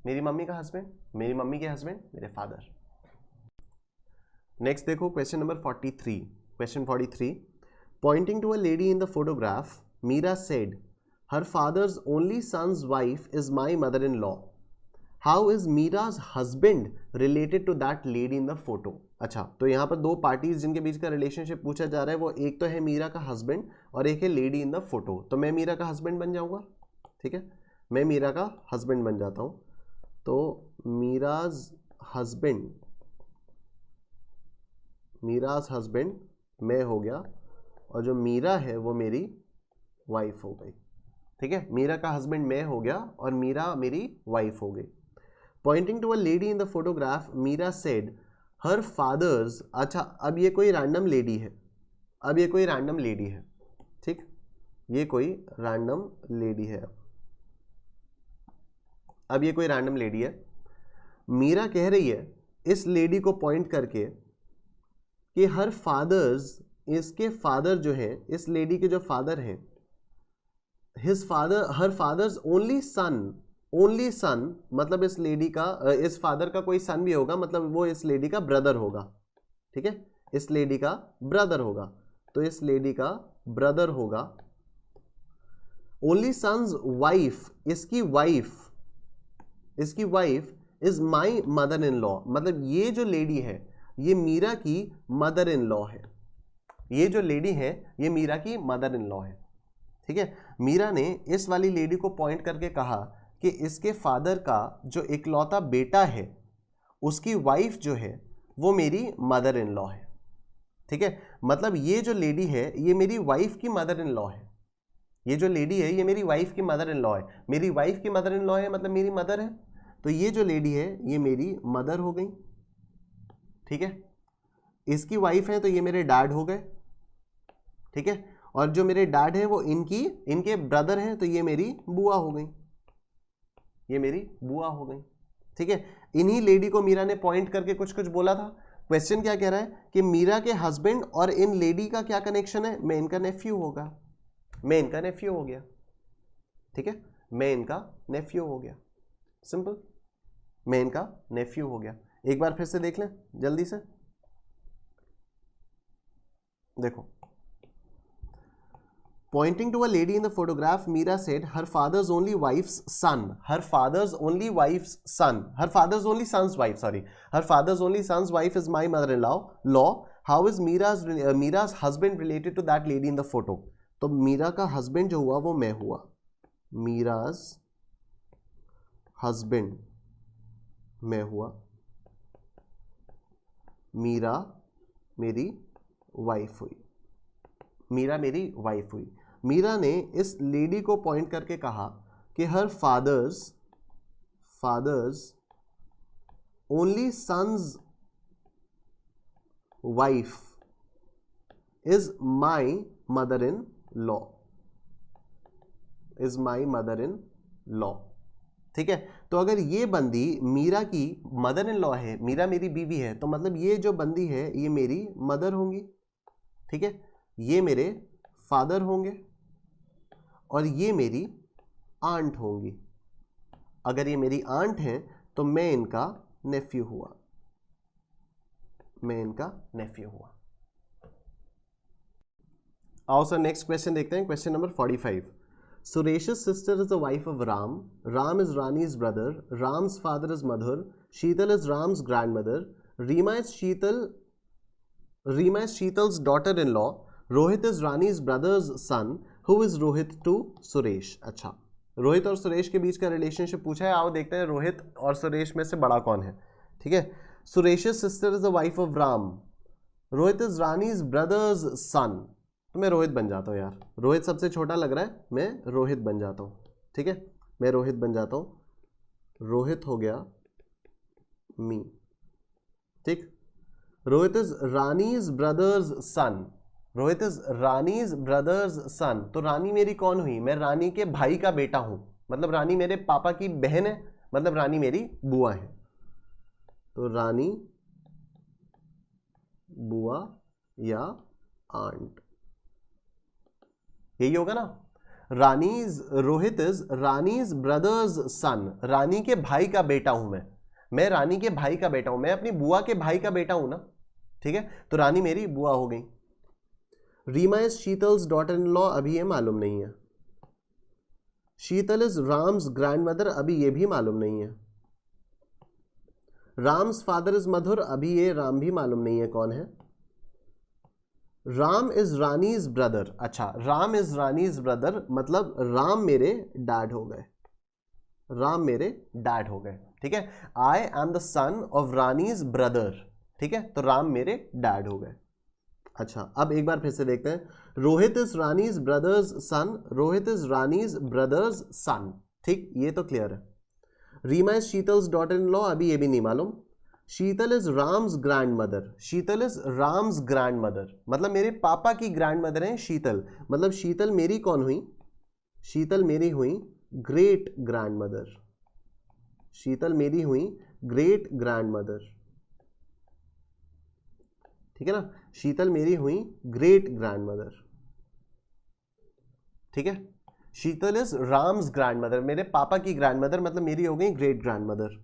मेरी मम्मी का हस्बैंड, मेरी मम्मी के हस्बैंड मेरे फादर। नेक्स्ट देखो question number 43, question 43, pointing to a lady in the photograph Meera said her father's only son's wife is my mother in law, how is Meera's husband related to that lady in the photo. अच्छा, तो यहाँ पर दो parties जिनके बीच का relationship पूछा जा रहा है, वो एक तो है मीरा का हस्बैंड और एक है लेडी इन द फोटो, तो मैं मीरा का हस्बैंड बन जाऊंगा, ठीक है, मैं मीरा का हस्बैंड बन जाता हूं, तो मीराज हस्बैंड, मीराज हस्बैंड मैं हो गया, और जो मीरा है वो मेरी वाइफ हो गई, ठीक है, मीरा का हस्बैंड मैं हो गया और मीरा मेरी वाइफ हो गई। Pointing to a lady in the photograph Meera said her father's, अच्छा अब ये कोई रैंडम लेडी है, अब ये कोई रैंडम लेडी है, ठीक, ये कोई रैंडम लेडी है, अब ये कोई रैंडम लेडी है, मीरा कह रही है इस लेडी को पॉइंट करके कि हर फादर्स, इसके फादर जो है, इस लेडी के जो फादर हैं, हिज फादर, हर father's only son, only son मतलब इस लेडी का, इस फादर का कोई सन भी होगा, मतलब वो इस लेडी का ब्रदर होगा, ठीक है, इस लेडी का ब्रदर होगा, तो इस लेडी का ब्रदर होगा। ओनली सन्स वाइफ, इसकी वाइफ, इसकी wife is my mother in law, मतलब ये जो लेडी है ये मीरा की मदर इन लॉ है, ये जो लेडी है ये मीरा की मदर इन लॉ है, ठीक है, मीरा ने इस वाली लेडी को पॉइंट करके कहा कि इसके फादर का जो इकलौता बेटा है उसकी वाइफ जो है वो मेरी मदर इन लॉ है। ठीक है, मतलब ये जो लेडी है ये मेरी वाइफ की मदर इन लॉ है। ये जो लेडी है ये मेरी वाइफ की मदर इन लॉ है। मेरी वाइफ की मदर इन लॉ है मतलब मेरी मदर है, तो ये जो लेडी है ये मेरी मदर हो गई। ठीक है, इसकी वाइफ है तो ये मेरे डैड हो गए। ठीक है, और जो मेरे डैड है वो इनके ब्रदर हैं तो ये मेरी बुआ हो गई, ये मेरी बुआ हो गई। ठीक है, इन्हीं लेडी को मीरा ने पॉइंट करके कुछ कुछ बोला था। क्वेश्चन क्या कह रहा है कि मीरा के हस्बैंड और इन लेडी का क्या कनेक्शन है, मैं इनका नेफ्यू होगा, मैं इनका नेफ्यू हो गया। ठीक है, मैं इनका नेफ्यू हो गया, सिंपल, मैं इनका नेफ्यू हो गया। एक बार फिर से देख लें जल्दी से, देखो, pointing to a lady in the photograph, Meera said her father's only wife's son, her father's only wife's son, her father's only son's wife, sorry, her father's only son's wife is my mother-in-law. How is Meera's husband related to that lady in the photo? तो मीरा का husband जो हुआ वो मैं हुआ, मीराज husband मैं हुआ, मीरा मेरी वाइफ हुई, मीरा मेरी वाइफ हुई। मीरा ने इस लेडी को पॉइंट करके कहा कि her father's only son's wife is my mother in law, is my mother in law. ठीक है, तो अगर ये बंदी मीरा की मदर इन लॉ है, मीरा मेरी बीवी है, तो मतलब ये जो बंदी है ये मेरी मदर होंगी। ठीक है, ये मेरे फादर होंगे और ये मेरी आंट होंगी। अगर ये मेरी आंट हैं तो मैं इनका नेफ्यू हुआ, मैं इनका नेफ्यू हुआ। आओ सर नेक्स्ट क्वेश्चन देखते हैं, question number 45। सुरेश's sister is the wife of Ram. Ram is Rani's brother. Ram's father is Madhur. Sheetal is Ram's grandmother. Reema is Sheetal's daughter-in-law. Rohit is Rani's brother's son. Who is Rohit to Suresh? अच्छा, रोहित और सुरेश के बीच का relationship पूछा है। आओ देखते हैं रोहित और सुरेश में से बड़ा कौन है। ठीक है, सुरेश's sister is the wife of Ram. Rohit is Rani's brother's son. तो मैं रोहित बन जाता हूँ यार, रोहित सबसे छोटा लग रहा है, मैं रोहित बन जाता हूँ। ठीक है, मैं रोहित बन जाता हूँ, रोहित हो गया मी। ठीक, Rohit is Rani's brother's son, Rohit is Rani's brother's son. तो रानी मेरी कौन हुई, मैं रानी के भाई का बेटा हूं, मतलब रानी मेरे पापा की बहन है, मतलब रानी मेरी बुआ है। तो रानी बुआ या आंट, यही होगा ना। रानीज, रोहित इज रानीज ब्रदर्स सन, रानी के भाई का बेटा हूं मैं रानी के भाई का बेटा हूं, मैं अपनी बुआ के भाई का बेटा हूं ना। ठीक है, तो रानी मेरी बुआ हो गई। Reema is Sheetal's daughter in law, अभी ये मालूम नहीं है। शीतल इज राम्स ग्रैंडमदर, अभी ये भी मालूम नहीं है। राम्स फादर इज मधुर, अभी ये राम भी मालूम नहीं है कौन है। राम इज रानीज ब्रदर, अच्छा राम इज रानीज ब्रदर मतलब राम मेरे डैड हो गए, राम मेरे डैड हो गए। ठीक है, I am the son of Rani's brother. ठीक है, तो राम मेरे डैड हो गए। अच्छा, अब एक बार फिर से देखते हैं। Rohit is Rani's brother's son, Rohit is Rani's brother's son. ठीक, ये तो क्लियर है। Reema is Sheetal's daughter in law, अभी ये भी नहीं मालूम। Sheetal is Ram's grand mother, Sheetal is Ram's grand mother मतलब मेरे पापा की ग्रैंड मदर है शीतल, मतलब शीतल मेरी कौन हुई, शीतल मेरी हुई ग्रेट ग्रैंड मदर, शीतल मेरी हुई ग्रेट ग्रैंड मदर। ठीक है ना, शीतल मेरी हुई ग्रेट ग्रैंड मदर। ठीक है, शीतल इज राम्स ग्रैंड मदर, मेरे पापा की ग्रैंड मदर मतलब मेरी हो गई ग्रेट ग्रैंड मदर।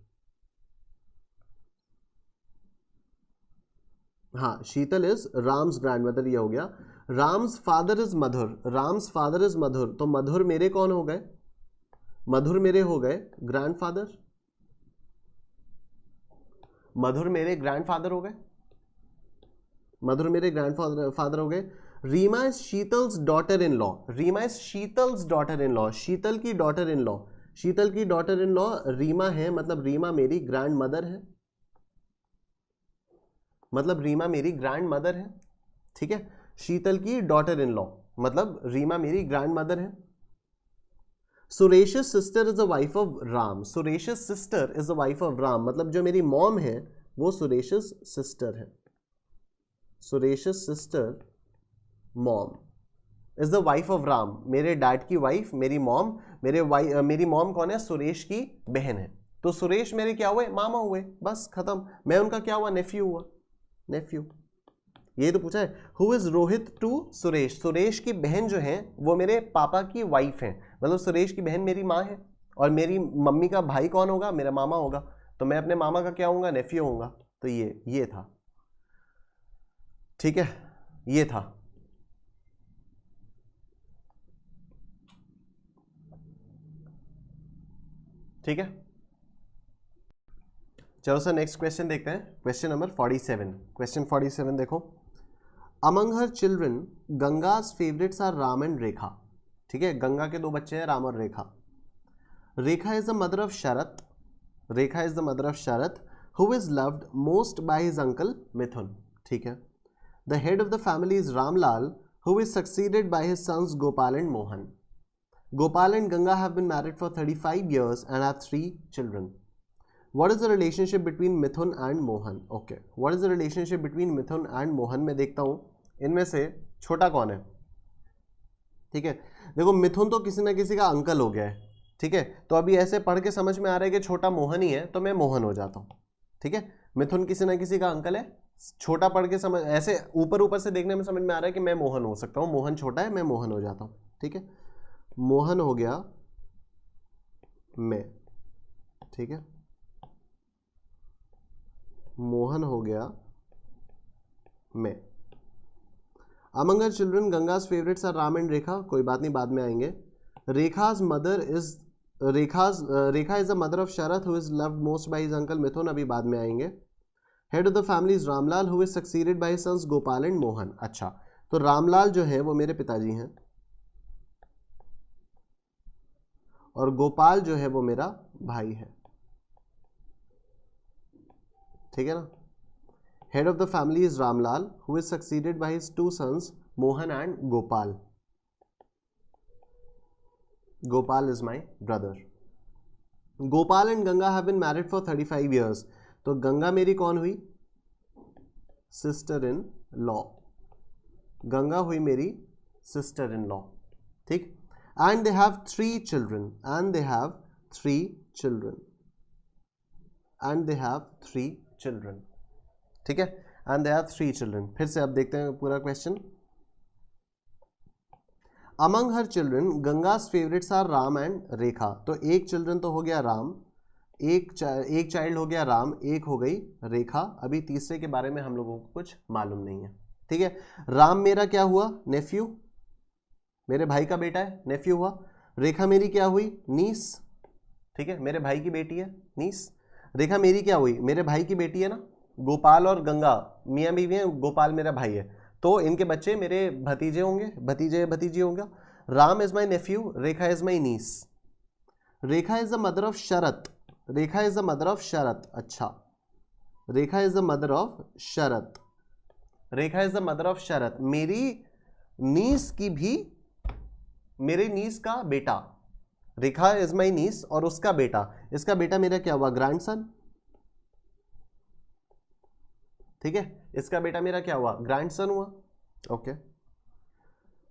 हाँ, शीतल इज राम्स ग्रैंडमदर, ये हो गया। Ram's father is Madhur, Ram's father is Madhur, तो मधुर मेरे कौन हो गए, मधुर मेरे हो गए ग्रैंडफादर, मधुर मेरे ग्रैंडफादर हो गए, मधुर मेरे ग्रैंडफादर हो गए। Reema is Sheetal's daughter in law, Reema is Sheetal's daughter in law, Sheetal की डॉटर इन लॉ, शीतल की डॉटर इन लॉ रीमा है, मतलब रीमा मेरी ग्रैंड मदर है, मतलब रीमा मेरी ग्रैंड मदर है, ठीक है। शीतल की डॉटर इन लॉ मतलब रीमा मेरी ग्रैंड मदर है। Suresh's sister is the wife of Ram, Suresh's sister is the wife of Ram मतलब जो मेरी मॉम है वो सुरेश's सिस्टर है, Suresh's sister mom is the wife of Ram, मेरे डैड की वाइफ मेरी मॉम, मेरी मॉम कौन है, सुरेश की बहन है। तो सुरेश मेरे क्या हुए, मामा हुए, बस खत्म। मैं उनका क्या हुआ, नेफ्यू हुआ, नेफ्यू। ये तो पूछा है who is Rohit to Suresh, Suresh की बहन जो है वो मेरे पापा की वाइफ है, मतलब सुरेश की बहन मेरी माँ है, और मेरी मम्मी का भाई कौन होगा, मेरा मामा होगा, तो मैं अपने मामा का क्या होऊंगा, नेफ्यू होऊंगा। तो ये था, ठीक है, ये था। ठीक है, चलो सर नेक्स्ट क्वेश्चन देखते हैं, क्वेश्चन नंबर 47। क्वेश्चन 47 देखो, among her children Ganga's favourites are Ram and Rekha, ठीक है, गंगा के दो बच्चे हैं राम और Rekha. Rekha is the mother of Sharat, Rekha is the mother of Sharat who is loved most by his uncle Mithun, ठीक है। The head of the family is Ramlal who is succeeded by his sons Gopal and Mohan. Gopal and Ganga have been married for 35 years and have 3 children. What is the relationship between Mithun and Mohan? Okay, what is the relationship between Mithun and Mohan? मैं देखता हूं इनमें से छोटा कौन है, ठीक है। देखो मिथुन तो किसी ना किसी का अंकल हो गया है, ठीक है, तो अभी ऐसे पढ़ के समझ में आ रहा है कि छोटा मोहन ही है, तो मैं मोहन हो जाता हूं, ठीक है। मिथुन किसी ना किसी का अंकल है, छोटा पढ़ के समझ, ऐसे ऊपर ऊपर से देखने में समझ में आ रहा है कि मैं मोहन हो सकता हूं, मोहन छोटा है, मैं मोहन हो जाता हूं, ठीक है। मोहन हो गया मैं, ठीक है, मोहन हो गया मैं। Among her children Ganga's favourites are Ram and Rekha, कोई बात नहीं, बाद में आएंगे। Rekha's mother is Rekha is the mother of Sharat who is loved most by his uncle Mithun, अभी बाद में आएंगे। Head of the family is Ramlal who is succeeded by his sons Gopal and Mohan. अच्छा, तो रामलाल जो है वो मेरे पिताजी हैं और गोपाल जो है वो मेरा भाई है, ठीक है ना। Head of the family is Ramlal who is succeeded by his 2 sons Mohan and Gopal. Gopal is my brother. Gopal and Ganga have been married for 35 years, तो गंगा मेरी कौन हुई, सिस्टर इन लॉ, गंगा हुई मेरी सिस्टर इन लॉ, ठीक। And they have 3 children, and they have 3 children, and they have 3 children, ठीक है, and they have 3 children। फिर से अब देखते हैं पूरा question. Among her children Ganga's favourites are Ram and Rekha, तो एक चिल्ड्रन तो हो गया राम, एक चाइल्ड हो गया राम, एक हो गई रेखा, अभी तीसरे के बारे में हम लोगों को कुछ मालूम नहीं है, ठीक है। राम मेरा क्या हुआ, नेफ्यू, मेरे भाई का बेटा है, नेफ्यू हुआ। रेखा मेरी क्या हुई, नीस, ठीक है, मेरे भाई की बेटी है, नीस। रेखा मेरी क्या हुई, मेरे भाई की बेटी है ना। गोपाल और गंगा मियाँ बीवी हैं, गोपाल मेरा भाई है, तो इनके बच्चे मेरे भतीजे होंगे, भतीजी होंगे। Ram is my nephew, Rekha is my niece. Rekha is the mother of Sharat, Rekha is the mother of Sharat. अच्छा, Rekha is the mother of Sharat, Rekha is the mother of Sharat. मेरी नीस की भी, मेरे नीस का बेटा, रेखा इज माई नीस और उसका बेटा, इसका बेटा मेरा क्या हुआ, ग्रैंडसन, ठीक है, इसका बेटा मेरा क्या हुआ, ग्रैंडसन हुआ, okay.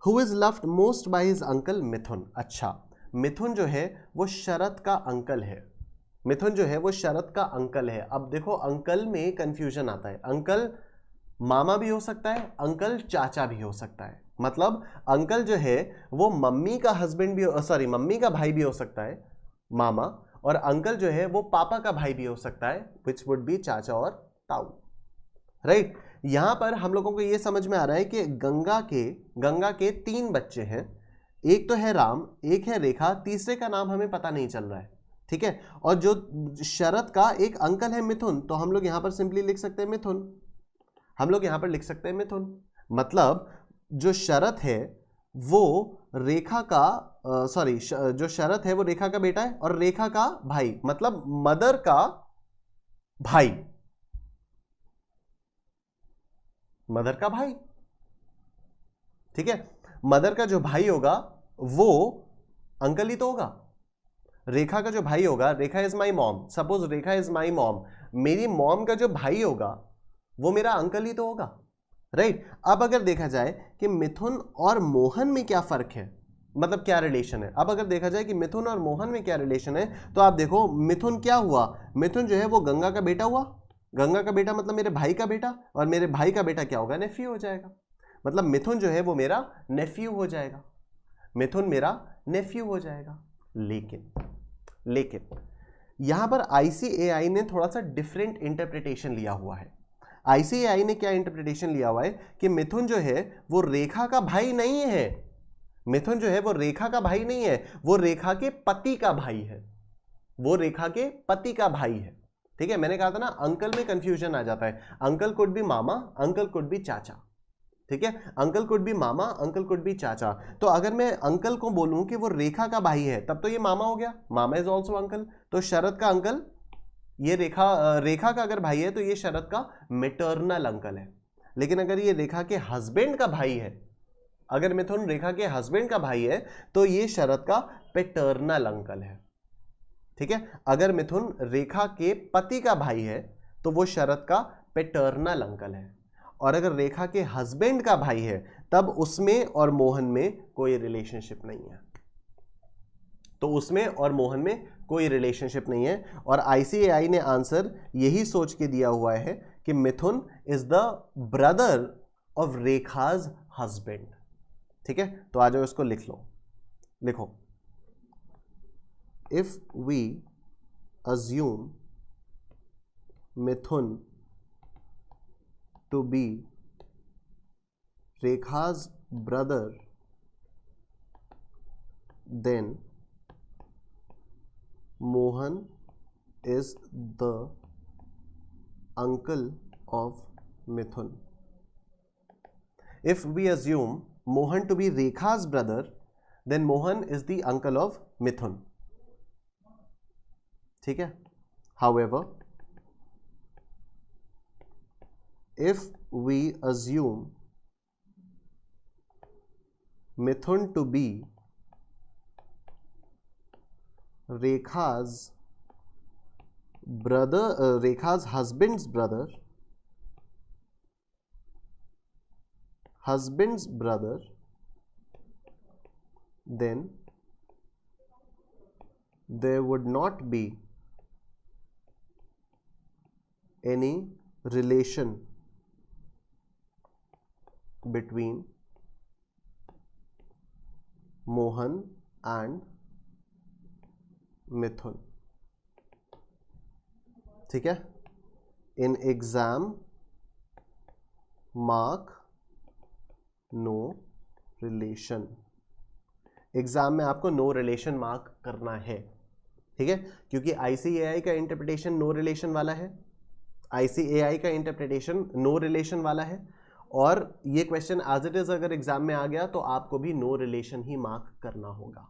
Who is loved most by his uncle Mithun. अच्छा, मिथुन जो है वो शरत का अंकल है, मिथुन जो है वो शरत का अंकल है। अब देखो अंकल में कंफ्यूजन आता है, अंकल मामा भी हो सकता है, अंकल चाचा भी हो सकता है, मतलब अंकल जो है वो मम्मी का हस्बैंड भी, सॉरी मम्मी का भाई भी हो सकता है मामा, और अंकल जो है वो पापा का भाई भी हो सकता है, विच वुड बी चाचा और ताऊ, राइट। यहां पर हम लोगों को ये समझ में आ रहा है कि गंगा के 3 बच्चे हैं, एक तो है राम, एक है रेखा, तीसरे का नाम हमें पता नहीं चल रहा है, ठीक है। और जो शरत का एक अंकल है मिथुन, तो हम लोग यहां पर सिंपली लिख सकते हैं मिथुन, हम लोग यहां पर लिख सकते हैं मिथुन। मतलब जो शरत है वो रेखा का जो शरत है वो रेखा का बेटा है और रेखा का भाई, मतलब मदर का भाई, मदर का भाई, ठीक है। मदर का जो भाई होगा वो अंकल ही तो होगा। रेखा का जो भाई होगा, Rekha is my mom, suppose Rekha is my mom, मेरी मॉम का जो भाई होगा वो मेरा अंकल ही तो होगा, राइट। अब अगर देखा जाए कि मिथुन और मोहन में क्या फर्क है, मतलब क्या रिलेशन है, अब अगर देखा जाए कि मिथुन और मोहन में क्या रिलेशन है, तो आप देखो मिथुन क्या हुआ, मिथुन जो है वो गंगा का बेटा हुआ, गंगा का बेटा मतलब मेरे भाई का बेटा, और मेरे भाई का बेटा क्या होगा, नेफ्यू हो जाएगा, मतलब मिथुन जो है वो मेरा नेफ्यू हो जाएगा, मिथुन मेरा नेफ्यू हो जाएगा। लेकिन यहां पर आईसीएआई ने थोड़ा सा डिफरेंट इंटरप्रिटेशन लिया हुआ है। आईसीएआई ने क्या इंटरप्रिटेशन लिया हुआ है कि मिथुन जो है वो रेखा का भाई नहीं है, मिथुन जो है वो रेखा का भाई नहीं है, वो रेखा के पति का भाई है, वो रेखा के पति का भाई है, ठीक है। मैंने कहा था ना अंकल में कंफ्यूजन आ जाता है, uncle could be mama, uncle could be चाचा, ठीक है, uncle could be mama, uncle could be चाचा। तो अगर मैं अंकल को बोलूं कि वो रेखा का भाई है तब तो ये मामा हो गया, मामा इज ऑल्सो अंकल, तो शरद का अंकल, ये रेखा का अगर भाई है तो ये शरद का मैटरनल अंकल है। लेकिन अगर ये रेखा के हस्बैंड का भाई है, अगर मिथुन रेखा के हस्बैंड का भाई है तो ये शरद का पैटर्नल अंकल है, ठीक है। अगर मिथुन रेखा के पति का भाई है तो वो शरद का पैटर्नल अंकल है, और अगर रेखा के हस्बैंड का भाई है तब उसमें और मोहन में कोई रिलेशनशिप नहीं है, तो उसमें और मोहन में कोई रिलेशनशिप नहीं है। और आईसीएआई ने आंसर यही सोच के दिया हुआ है कि Mithun is the brother of Rekha's husband, ठीक है। तो आ जाओ इसको लिख लो, लिखो, if we assume Mithun to be Rekha's brother, then Mohan is the uncle of Mithun. If we assume Mohan to be Rekha's brother, then Mohan is the uncle of Mithun, ठीक है। However, if we assume Mithun to be Rekha's brother, Rekha's husband's brother, then there would not be any relation between Mohan and Mithun, ठीक है। In exam mark no relation, exam में आपको no relation mark करना है, ठीक है, क्योंकि ICAI का इंटरप्रिटेशन नो रिलेशन वाला है, आईसीएआई का इंटरप्रिटेशन नो रिलेशन वाला है, और ये क्वेश्चन एज इट इज अगर एग्जाम में आ गया तो आपको भी नो रिलेशन ही मार्क करना होगा,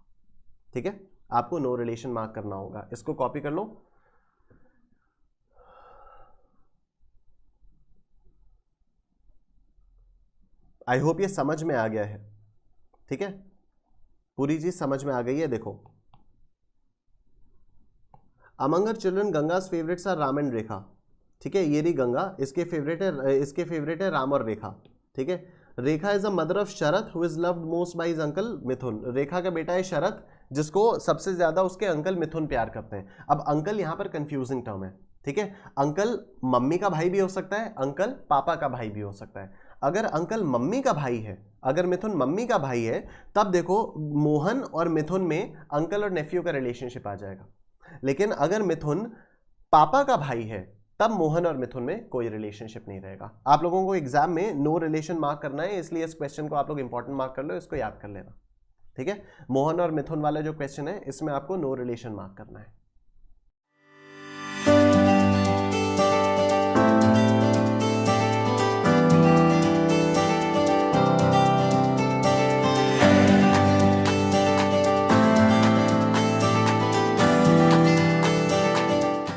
ठीक है, आपको नो रिलेशन मार्क करना होगा। इसको कॉपी कर लो। आई होप ये समझ में आ गया है, ठीक है, पूरी चीज समझ में आ गई है। देखो, among children Ganga's favourites are Ram and Rekha, ठीक है, ये रही गंगा, इसके फेवरेट है राम और रेखा, ठीक है। Rekha is a mother of Sharad who is loved most by his uncle Mithun, Rekha का बेटा है शरद जिसको सबसे ज्यादा उसके अंकल मिथुन प्यार करते हैं। अब अंकल यहां पर कंफ्यूजिंग टर्म है, ठीक है, अंकल मम्मी का भाई भी हो सकता है, अंकल पापा का भाई भी हो सकता है। अगर अंकल मम्मी का भाई है, अगर मिथुन मम्मी का भाई है, तब देखो मोहन और मिथुन में अंकल और नेफ्यू का रिलेशनशिप आ जाएगा। लेकिन अगर मिथुन पापा का भाई है तब मोहन और मिथुन में कोई रिलेशनशिप नहीं रहेगा। आप लोगों को एग्जाम में नो रिलेशन मार्क करना है, इसलिए इस क्वेश्चन को आप लोग इंपॉर्टेंट मार्क कर लो, इसको याद कर लेना, ठीक है। मोहन और मिथुन वाला जो क्वेश्चन है इसमें आपको नो रिलेशन मार्क करना है।